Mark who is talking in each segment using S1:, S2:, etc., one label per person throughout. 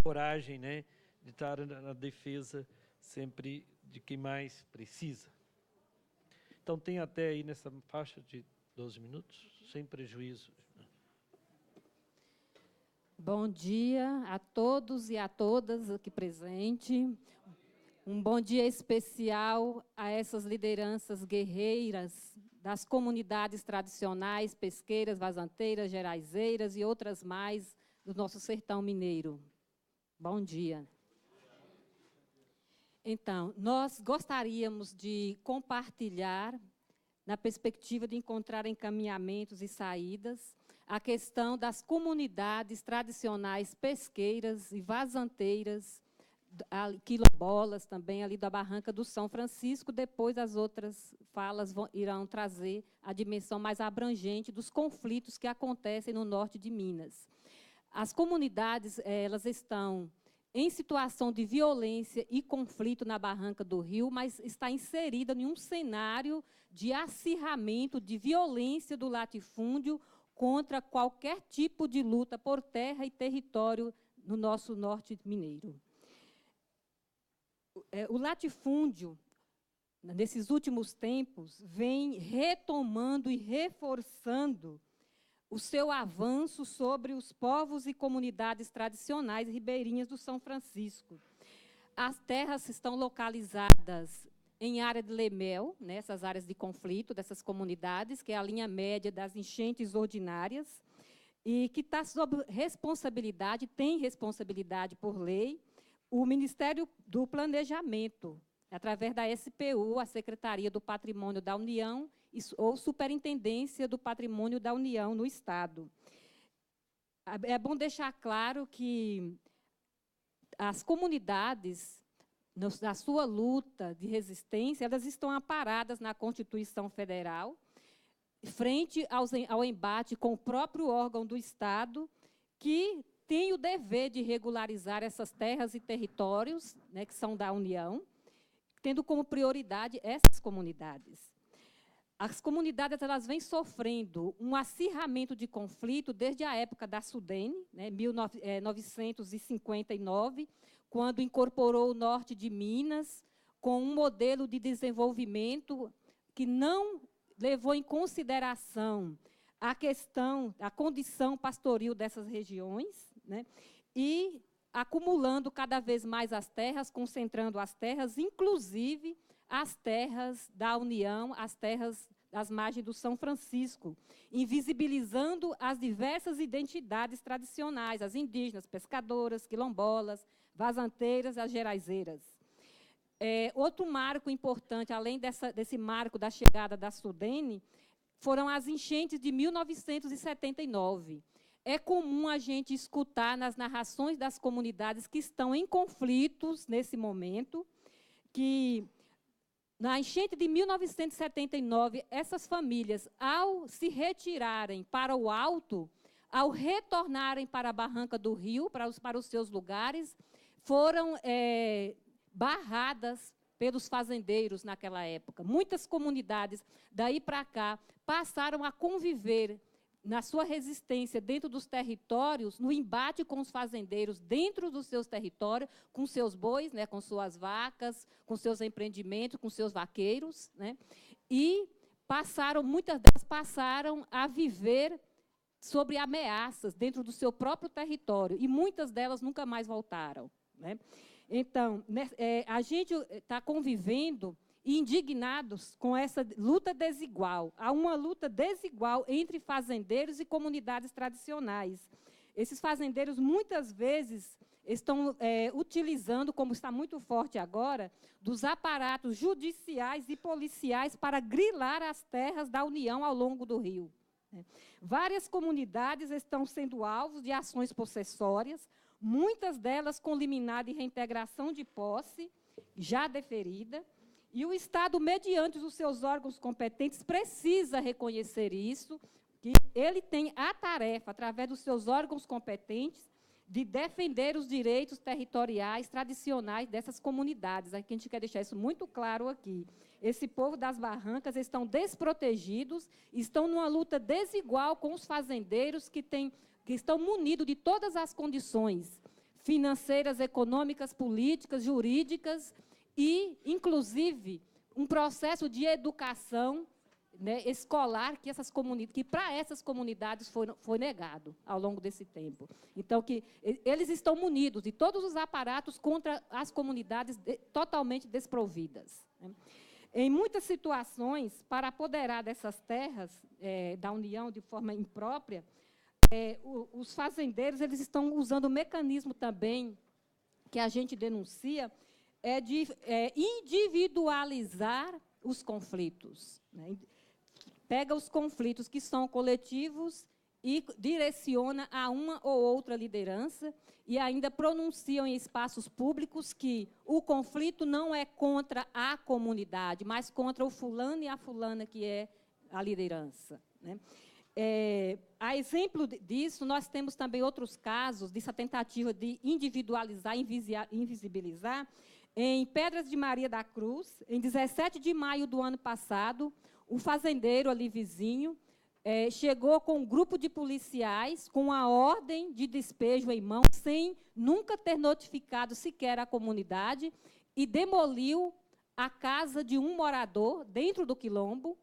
S1: coragem, né, de estar na defesa sempre de quem mais precisa. Então, tem até aí nessa faixa de 12 minutos, sem prejuízo.
S2: Bom dia a todos e a todas aqui presentes. Um bom dia especial a essas lideranças guerreiras das comunidades tradicionais, pesqueiras, vazanteiras, geraizeiras e outras mais do nosso sertão mineiro. Bom dia. Então, nós gostaríamos de compartilhar, na perspectiva de encontrar encaminhamentos e saídas, a questão das comunidades tradicionais pesqueiras e vazanteiras, quilombolas também, ali da Barranca do São Francisco. Depois as outras falas irão trazer a dimensão mais abrangente dos conflitos que acontecem no norte de Minas. As comunidades, elas estão em situação de violência e conflito na Barranca do Rio, mas está inserida em um cenário de acirramento, de violência do latifúndio contra qualquer tipo de luta por terra e território no nosso norte mineiro. O latifúndio, nesses últimos tempos, vem retomando e reforçando o seu avanço sobre os povos e comunidades tradicionais ribeirinhas do São Francisco. As terras estão localizadas em área de Lemel, nessas áreas de conflito dessas comunidades, que é a linha média das enchentes ordinárias, e que está sob responsabilidade, tem responsabilidade por lei, o Ministério do Planejamento, através da SPU, a Secretaria do Patrimônio da União, ou Superintendência do Patrimônio da União no Estado. É bom deixar claro que as comunidades, na sua luta de resistência, elas estão amparadas na Constituição Federal, frente ao embate com o próprio órgão do Estado, que tem o dever de regularizar essas terras e territórios, né, que são da União, tendo como prioridade essas comunidades. As comunidades, elas vêm sofrendo um acirramento de conflito desde a época da Sudene, né, 1959, quando incorporou o norte de Minas, com um modelo de desenvolvimento que não levou em consideração a questão, a condição pastoril dessas regiões, né, e acumulando cada vez mais as terras, concentrando as terras, inclusive as terras da União, as terras das margens do São Francisco, invisibilizando as diversas identidades tradicionais, as indígenas, pescadoras, quilombolas, vazanteiras, as geraizeiras. Outro marco importante, além desse marco da chegada da Sudene, foram as enchentes de 1979. É comum a gente escutar nas narrações das comunidades que estão em conflitos nesse momento, que na enchente de 1979, essas famílias, ao se retirarem para o alto, ao retornarem para a Barranca do Rio, para os seus lugares, foram barradas pelos fazendeiros naquela época. Muitas comunidades, daí para cá, passaram a conviver na sua resistência dentro dos territórios, no embate com os fazendeiros dentro dos seus territórios, com seus bois, né, com suas vacas, com seus empreendimentos, com seus vaqueiros, né, e muitas delas passaram a viver sobre ameaças dentro do seu próprio território, e muitas delas nunca mais voltaram, né. Então, a gente está convivendo indignados com essa luta desigual. Há uma luta desigual entre fazendeiros e comunidades tradicionais. Esses fazendeiros, muitas vezes, estão utilizando, como está muito forte agora, dos aparatos judiciais e policiais para grilar as terras da União ao longo do rio. Várias comunidades estão sendo alvos de ações possessórias, muitas delas com liminar de reintegração de posse, já deferida, e o Estado, mediante os seus órgãos competentes, precisa reconhecer isso, que ele tem a tarefa, através dos seus órgãos competentes, de defender os direitos territoriais tradicionais dessas comunidades. Aqui a gente quer deixar isso muito claro aqui. Esse povo das barrancas estão desprotegidos, estão numa luta desigual com os fazendeiros que estão munidos de todas as condições financeiras, econômicas, políticas, jurídicas e, inclusive, um processo de educação, né, escolar que para essas comunidades foi negado ao longo desse tempo. Então, que eles estão munidos de todos os aparatos contra as comunidades totalmente desprovidas, né? Em muitas situações, para apoderar dessas terras da União de forma imprópria, os fazendeiros eles estão usando um mecanismo também que a gente denuncia, de individualizar os conflitos, né? Pega os conflitos que são coletivos e direciona a uma ou outra liderança e ainda pronunciam em espaços públicos que o conflito não é contra a comunidade, mas contra o fulano e a fulana que é a liderança, né? A exemplo disso, nós temos também outros casos dessa tentativa de individualizar, invisibilizar. Em Pedras de Maria da Cruz, em 17 de maio do ano passado, um fazendeiro ali vizinho chegou com um grupo de policiais com a ordem de despejo em mão, sem nunca ter notificado sequer a comunidade, e demoliu a casa de um morador dentro do quilombo,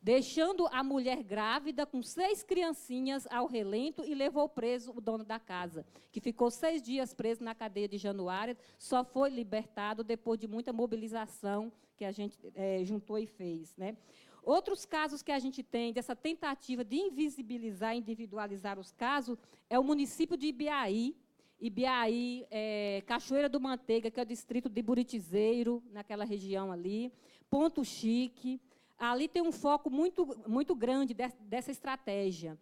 S2: deixando a mulher grávida com 6 criancinhas ao relento e levou preso o dono da casa, que ficou 6 dias preso na cadeia de Januária, só foi libertado depois de muita mobilização que a gente juntou e fez, né? Outros casos que a gente tem dessa tentativa de invisibilizar, individualizar os casos, é o município de Ibiaí. Ibiaí, Cachoeira do Manteiga, que é o distrito de Buritizeiro, naquela região ali, Ponto Chique. Ali tem um foco muito grande dessa estratégia.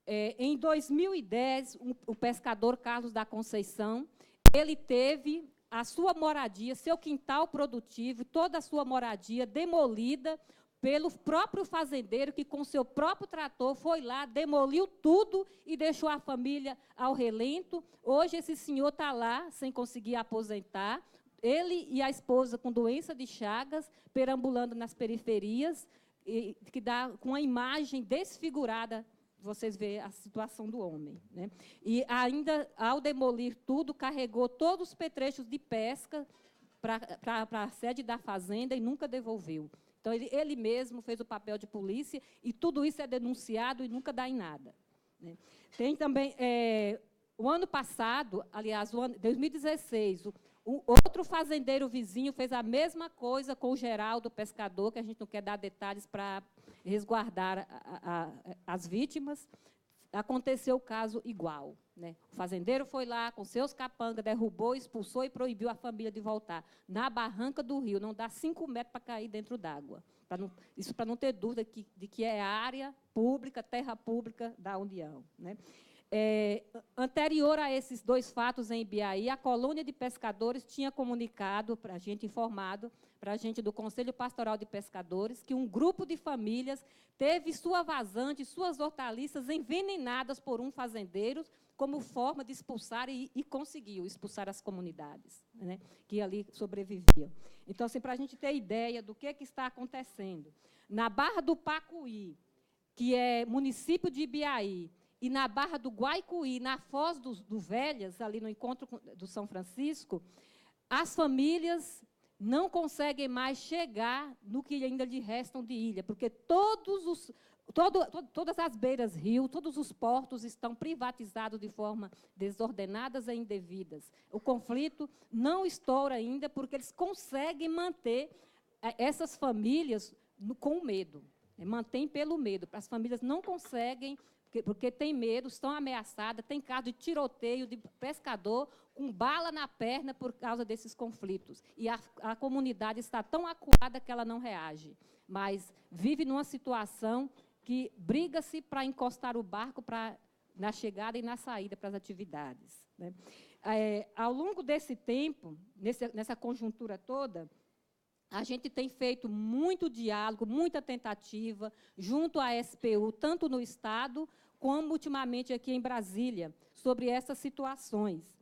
S2: Em 2010, o pescador Carlos da Conceição, ele teve a sua moradia, seu quintal produtivo, toda a sua moradia demolida pelo próprio fazendeiro, que com seu próprio trator foi lá, demoliu tudo e deixou a família ao relento. Hoje esse senhor está lá, sem conseguir aposentar, ele e a esposa com doença de Chagas, perambulando nas periferias, que dá com a imagem desfigurada, vocês veem a situação do homem, né? E ainda, ao demolir tudo, carregou todos os petrechos de pesca para a sede da fazenda e nunca devolveu. Então, ele mesmo fez o papel de polícia e tudo isso é denunciado e nunca dá em nada, né? Tem também, o ano passado, aliás, 2016, o outro fazendeiro vizinho fez a mesma coisa com o Geraldo, pescador, que a gente não quer dar detalhes para resguardar as vítimas. Aconteceu o caso igual, né? O fazendeiro foi lá com seus capangas, derrubou, expulsou e proibiu a família de voltar. Na barranca do rio, não dá 5 metros para cair dentro d'água. Isso para não ter dúvida de que é área pública, terra pública da União, né? Anterior a esses 2 fatos em Ibiaí, a colônia de pescadores tinha comunicado para a gente, informado para a gente do Conselho Pastoral de Pescadores, que um grupo de famílias teve sua vazante, suas hortaliças envenenadas por um fazendeiro, como forma de expulsar e conseguiu expulsar as comunidades, né, que ali sobreviviam. Então, assim, para a gente ter ideia do que está acontecendo. Na Barra do Pacuí, que é município de Ibiaí, e na Barra do Guaicuí, na Foz do Velhas, ali no encontro do São Francisco, as famílias não conseguem mais chegar no que ainda lhe restam de ilha, porque todas as beiras-rio, todos os portos estão privatizados de forma desordenadas e indevidas. O conflito não estoura ainda, porque eles conseguem manter essas famílias com medo, mantém pelo medo. As famílias não conseguem, porque têm medo, estão ameaçadas, tem caso de tiroteio, de pescador com bala na perna por causa desses conflitos. E a comunidade está tão acuada que ela não reage, mas vive numa situação que briga-se para encostar o barco na chegada e na saída para as atividades, né? Ao longo desse tempo, nessa conjuntura toda, a gente tem feito muito diálogo, muita tentativa, junto à SPU, tanto no Estado, como ultimamente aqui em Brasília, sobre essas situações.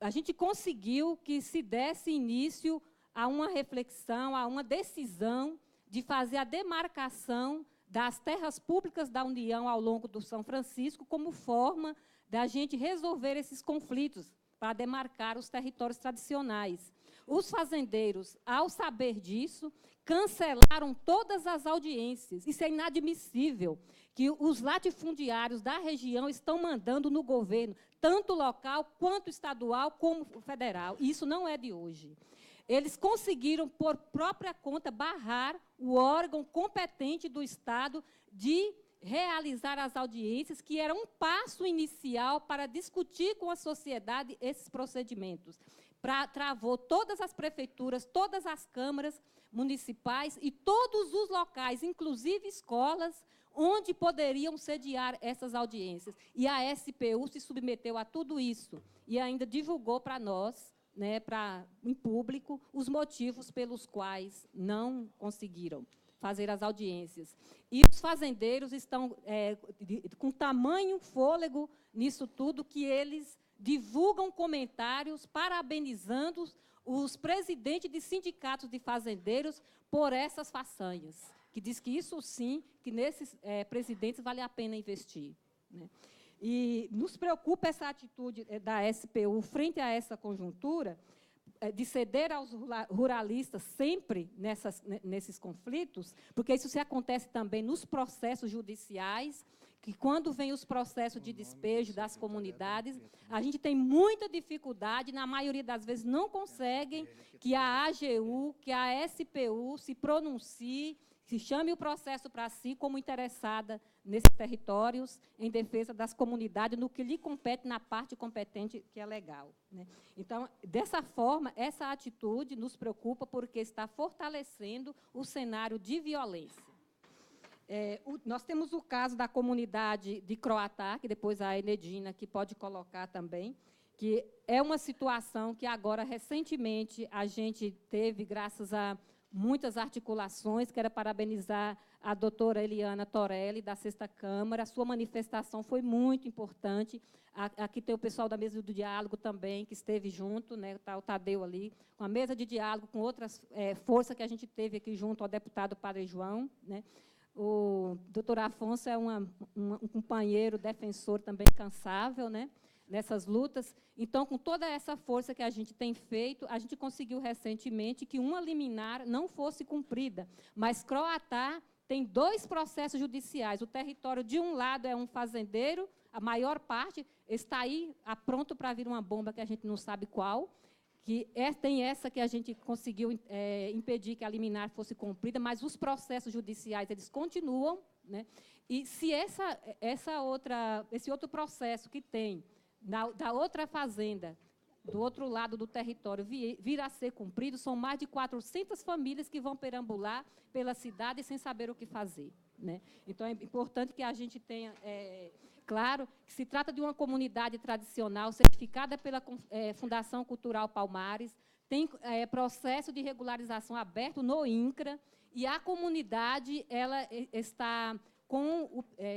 S2: A gente conseguiu que se desse início a uma reflexão, a uma decisão de fazer a demarcação das terras públicas da União ao longo do São Francisco, como forma da gente resolver esses conflitos para demarcar os territórios tradicionais. Os fazendeiros, ao saber disso, cancelaram todas as audiências. Isso é inadmissível, que os latifundiários da região estão mandando no governo, tanto local, quanto estadual, como federal. E isso não é de hoje. Eles conseguiram, por própria conta, barrar o órgão competente do Estado de realizar as audiências, que era um passo inicial para discutir com a sociedade esses procedimentos. Travou todas as prefeituras, todas as câmaras municipais e todos os locais, inclusive escolas, onde poderiam sediar essas audiências. E a SPU se submeteu a tudo isso e ainda divulgou para nós, né, em público, os motivos pelos quais não conseguiram fazer as audiências. E os fazendeiros estão com tamanho fôlego nisso tudo, que eles divulgam comentários parabenizando os presidentes de sindicatos de fazendeiros por essas façanhas, que diz que isso sim, que nesses presidentes vale a pena investir, né? E nos preocupa essa atitude da SPU frente a essa conjuntura, de ceder aos ruralistas sempre nesses conflitos, porque isso se acontece também nos processos judiciais, que quando vem os processos de despejo das comunidades, a gente tem muita dificuldade, na maioria das vezes não conseguem que a AGU, que a SPU se pronuncie, se chame o processo para si como interessada nesses territórios, em defesa das comunidades, no que lhe compete na parte competente, que é legal, né? Então, dessa forma, essa atitude nos preocupa, porque está fortalecendo o cenário de violência. Nós temos o caso da comunidade de Croatá, que depois a Enedina que pode colocar também, que é uma situação que agora, recentemente, a gente teve, graças a muitas articulações. Quero parabenizar a doutora Eliana Torelli, da Sexta Câmara. A sua manifestação foi muito importante. Aqui tem o pessoal da mesa do diálogo também, que esteve junto, né? Está o Tadeu ali, com a mesa de diálogo, com outras forças que a gente teve aqui junto ao deputado Padre João, né? O doutor Afonso é um companheiro defensor também incansável, né, nessas lutas. Então, com toda essa força que a gente tem feito, a gente conseguiu recentemente que uma liminar não fosse cumprida. Mas Croatá tem 2 processos judiciais. O território, de um lado, é um fazendeiro, a maior parte está aí pronto para vir uma bomba que a gente não sabe qual, que tem essa que a gente conseguiu impedir que a liminar fosse cumprida, mas os processos judiciais eles continuam, né? E se esse outro processo que tem da outra fazenda, do outro lado do território, vir a ser cumprido, são mais de 400 famílias que vão perambular pela cidade sem saber o que fazer, né? Então, é importante que a gente tenha claro que se trata de uma comunidade tradicional, certificada pela Fundação Cultural Palmares, tem processo de regularização aberto no INCRA, e a comunidade ela está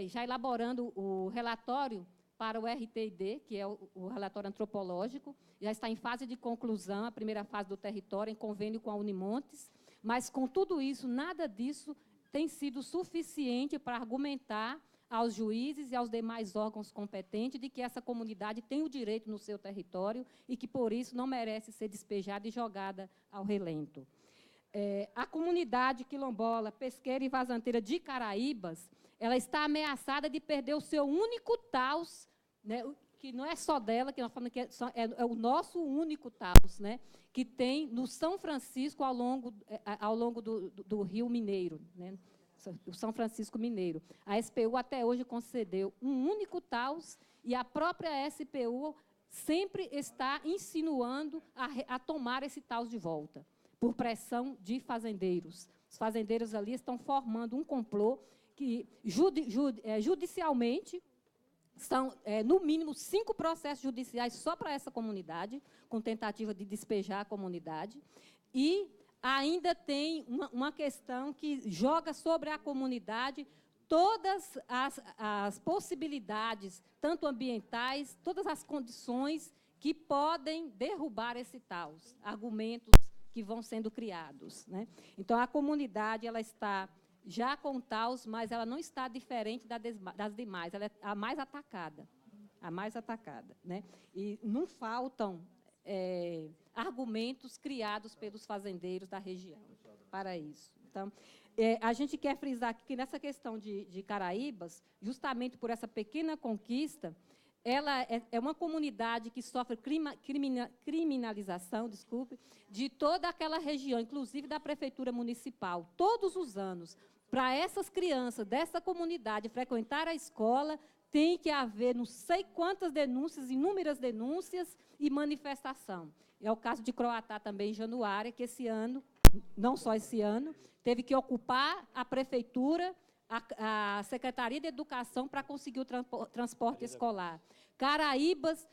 S2: já elaborando o relatório para o RTID, que é o relatório antropológico, já está em fase de conclusão, a primeira fase do território, em convênio com a Unimontes, mas, com tudo isso, nada disso tem sido suficiente para argumentar aos juízes e aos demais órgãos competentes de que essa comunidade tem o direito no seu território e que, por isso, não merece ser despejada e jogada ao relento. A comunidade quilombola, pesqueira e vazanteira de Caraíbas, ela está ameaçada de perder o seu único taus, né, que não é só dela, que nós falamos que é o nosso único taus, né, que tem no São Francisco, ao longo do Rio Mineiro, né, o São Francisco Mineiro. A SPU até hoje concedeu um único taus e a própria SPU sempre está insinuando a tomar esse taus de volta, por pressão de fazendeiros. Os fazendeiros ali estão formando um complô que, judicialmente, são, no mínimo, 5 processos judiciais só para essa comunidade, com tentativa de despejar a comunidade, e ainda tem uma questão que joga sobre a comunidade todas as possibilidades, tanto ambientais, todas as condições que podem derrubar esse taus, argumentos que vão sendo criados, né? Então, a comunidade ela está já com taus, mas ela não está diferente das demais, ela é a mais atacada. a mais atacada, né? E não faltam argumentos criados pelos fazendeiros da região para isso. Então, a gente quer frisar que nessa questão de Caraíbas, justamente por essa pequena conquista, ela é uma comunidade que sofre criminalização, de toda aquela região, inclusive da prefeitura municipal, todos os anos. Para essas crianças dessa comunidade frequentar a escola, tem que haver não sei quantas denúncias, inúmeras denúncias e manifestação. É o caso de Croatá também, em Januária, que esse ano, não só esse ano, teve que ocupar a prefeitura, a Secretaria de Educação para conseguir o transporte escolar. Caraíbas,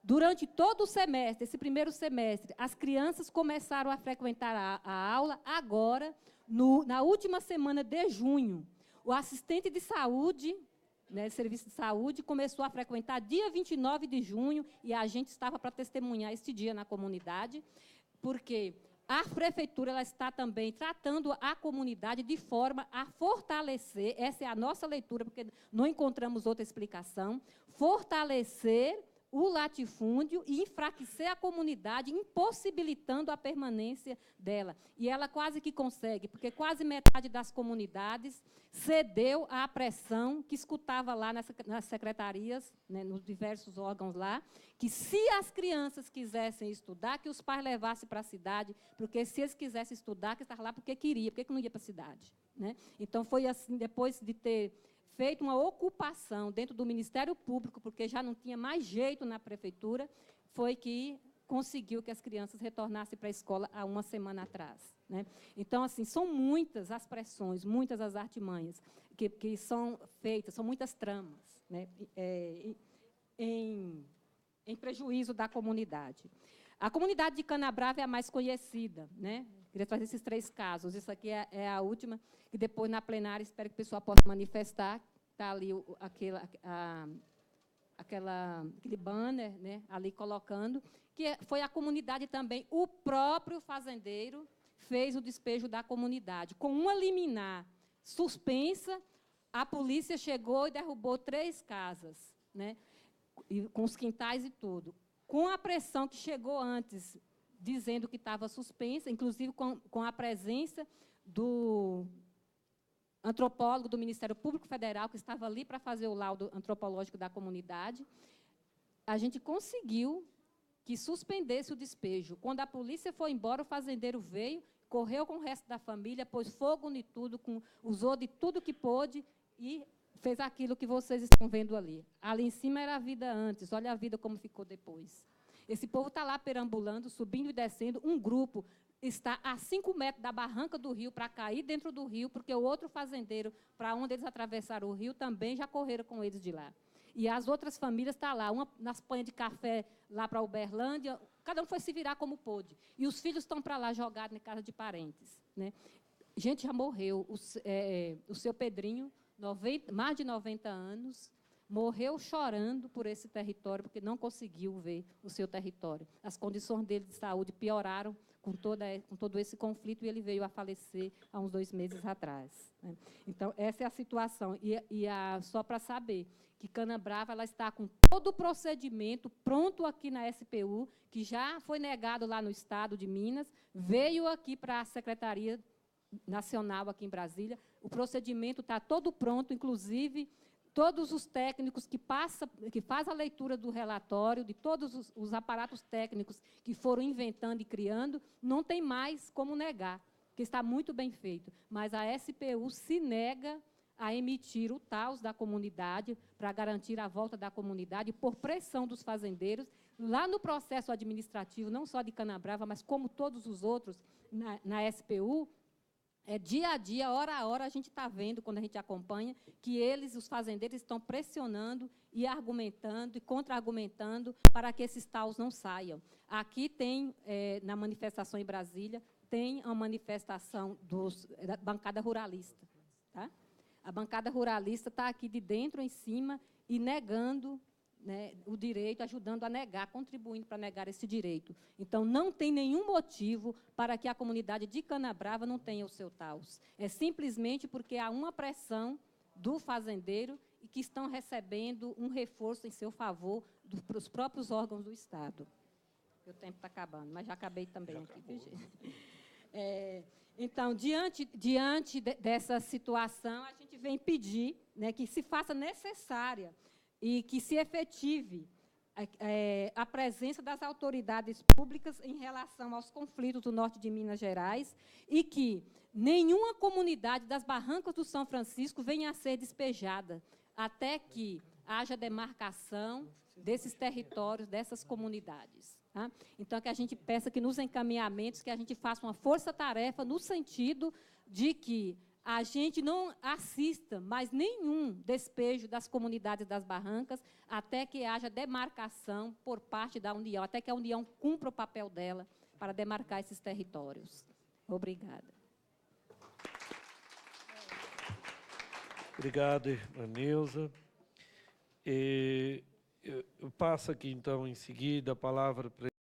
S2: durante todo o semestre, esse primeiro semestre, as crianças começaram a frequentar a aula agora, na última semana de junho. O assistente de saúde, né, serviço de saúde, começou a frequentar dia 29 de junho, e a gente estava para testemunhar esse dia na comunidade, porque a prefeitura ela está também tratando a comunidade de forma a fortalecer, essa é a nossa leitura, porque não encontramos outra explicação, fortalecer o latifúndio e enfraquecer a comunidade, impossibilitando a permanência dela. E ela quase que consegue, porque quase metade das comunidades cedeu à pressão que escutava lá nas secretarias, né, nos diversos órgãos lá, que se as crianças quisessem estudar, que os pais levassem para a cidade, porque se eles quisessem estudar, que estavam lá porque queria, porque não ia para a cidade, né? Então, foi assim, depois de ter feito uma ocupação dentro do Ministério Público, porque já não tinha mais jeito na prefeitura, foi que conseguiu que as crianças retornassem para a escola há uma semana atrás, né? Então, assim, são muitas as pressões, muitas as artimanhas que são feitas, são muitas tramas, né, em prejuízo da comunidade. A comunidade de Canabrava é a mais conhecida, né? Queria trazer esses 3 casos. Isso aqui é a última, e depois, na plenária, espero que o pessoal possa manifestar. Está ali aquele banner, né, ali colocando, que foi a comunidade também, o próprio fazendeiro fez o despejo da comunidade. Com uma liminar suspensa, a polícia chegou e derrubou 3 casas, né, com os quintais e tudo. Com a pressão que chegou antes, dizendo que estava suspensa, inclusive com a presença do antropólogo do Ministério Público Federal, que estava ali para fazer o laudo antropológico da comunidade, a gente conseguiu que suspendesse o despejo. Quando a polícia foi embora, o fazendeiro veio, correu com o resto da família, pôs fogo em tudo, usou de tudo que pôde e fez aquilo que vocês estão vendo ali. Ali em cima era a vida antes, olha a vida como ficou depois. Esse povo está lá perambulando, subindo e descendo, um grupo está a 5 metros da barranca do rio para cair dentro do rio, porque o outro fazendeiro, para onde eles atravessaram o rio, também já correram com eles de lá. E as outras famílias estão lá, uma nas panhas de café lá para Uberlândia, cada um foi se virar como pôde. E os filhos estão para lá, jogados em casa de parentes, né? Gente já morreu. O seu Pedrinho, mais de 90 anos, morreu chorando por esse território, porque não conseguiu ver o seu território. As condições dele de saúde pioraram com todo esse conflito, e ele veio a falecer há uns 2 meses atrás, né? Então, essa é a situação. Só para saber que Canabrava ela está com todo o procedimento pronto aqui na SPU, que já foi negado lá no Estado de Minas, veio aqui para a Secretaria Nacional aqui em Brasília, o procedimento está todo pronto, inclusive todos os técnicos que faz a leitura do relatório, de todos os aparatos técnicos que foram inventando e criando, não tem mais como negar, que está muito bem feito. Mas a SPU se nega a emitir o TAUS da comunidade para garantir a volta da comunidade por pressão dos fazendeiros. Lá no processo administrativo, não só de Canabrava, mas como todos os outros na SPU, dia a dia, hora a hora, a gente está vendo, quando a gente acompanha, que os fazendeiros, estão pressionando e argumentando e contra-argumentando para que esses TAUs não saiam. Aqui tem, na manifestação em Brasília, tem a manifestação da bancada ruralista. Tá? A bancada ruralista está aqui de dentro, em cima, e negando, né, o direito, ajudando a negar, contribuindo para negar esse direito. Então, não tem nenhum motivo para que a comunidade de Canabrava não tenha o seu TAUS. É simplesmente porque há uma pressão do fazendeiro e que estão recebendo um reforço em seu favor dos próprios órgãos do Estado. Meu tempo está acabando, mas já acabei também aqui. Então, diante dessa situação, a gente vem pedir, né, que se faça necessária e que se efetive a presença das autoridades públicas em relação aos conflitos do norte de Minas Gerais e que nenhuma comunidade das Barrancas do São Francisco venha a ser despejada, até que haja demarcação desses territórios, dessas comunidades. Tá? Então, que a gente peça que nos encaminhamentos, que a gente faça uma força-tarefa no sentido de que a gente não assista mais nenhum despejo das comunidades das Barrancas até que haja demarcação por parte da União, até que a União cumpra o papel dela para demarcar esses territórios. Obrigada.
S1: Obrigado, irmã Neuza. Eu passo aqui, então, em seguida, a palavra para